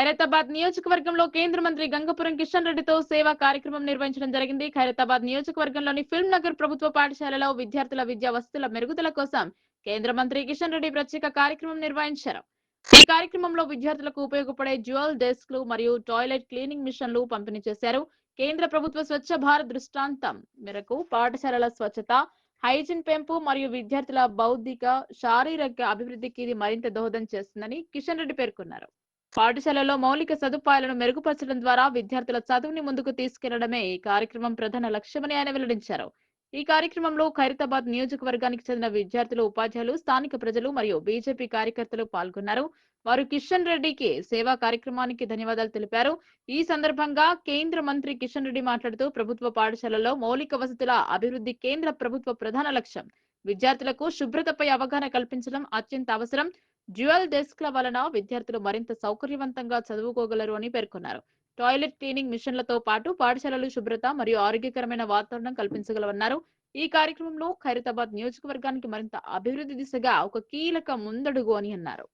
ఖైరతాబాద్ నియోజకవర్గంలో కేంద్ర మంత్రి గంగపురం కిషన్ రెడ్డితో సేవా కార్యక్రమం నిర్వహించడం జరిగింది. ఖైరతాబాద్ నియోజకవర్గంలోని ఫిల్మ్ నగర్ ప్రభుత్వ పాఠశాలలో విద్యార్థుల విద్యా వసతుల మెరుగుదల కోసం కేంద్ర మంత్రి కిషన్ రెడ్డి ప్రత్యేక కార్యక్రమం నిర్వహించారు. ఈ కార్యక్రమంలో విద్యార్థులకు ఉపయోగపడే డ్యూయల్ డెస్క్లు మరియు టాయిలెట్ క్లీనింగ్ మిషన్లు పంపిణీ చేశారు. కేంద్ర ప్రభుత్వ స్వచ్ఛ భారత్ దృష్టాంతం మేరకు పాఠశాలల స్వచ్ఛత, హైజీన్ పెంపు మరియు విద్యార్థుల బౌద్ధిక, శారీరక అభివృద్ధికి ఇది మరింత దోహదం చేస్తుందని కిషన్ రెడ్డి పేర్కొన్నారు. పాఠశాలలో మౌలిక సదుపాయాలను మెరుగుపరచడం ద్వారా విద్యార్థుల చదువుని ముందుకు తీసుకెళ్లడమే ఈ కార్యక్రమం ప్రధాన లక్ష్యమని ఆయన వెల్లడించారు. ఈ కార్యక్రమంలో ఖైరతాబాద్ నియోజకవర్గానికి చెందిన విద్యార్థులు, ఉపాధ్యాయులు, స్థానిక ప్రజలు మరియు బీజేపీ కార్యకర్తలు పాల్గొన్నారు. వారు కిషన్ రెడ్డికి సేవా కార్యక్రమానికి ధన్యవాదాలు తెలిపారు. ఈ సందర్భంగా కేంద్ర మంత్రి కిషన్ రెడ్డి మాట్లాడుతూ ప్రభుత్వ పాఠశాలలో మౌలిక వసతుల అభివృద్ధి కేంద్ర ప్రభుత్వ ప్రధాన లక్ష్యం. విద్యార్థులకు శుభ్రతపై అవగాహన కల్పించడం అత్యంత అవసరం. డ్యూయల్ డెస్క్ల వలన విద్యార్థులు మరింత సౌకర్యవంతంగా చదువుకోగలరు అని పేర్కొన్నారు. టాయిలెట్ క్లీనింగ్ మిషన్లతో పాటు పాఠశాలలు శుభ్రత మరియు ఆరోగ్యకరమైన వాతావరణం కల్పించగలవన్నారు. ఈ కార్యక్రమంలో ఖైరతాబాద్ నియోజకవర్గానికి మరింత అభివృద్ధి దిశగా ఒక కీలక ముందడుగు అని అన్నారు.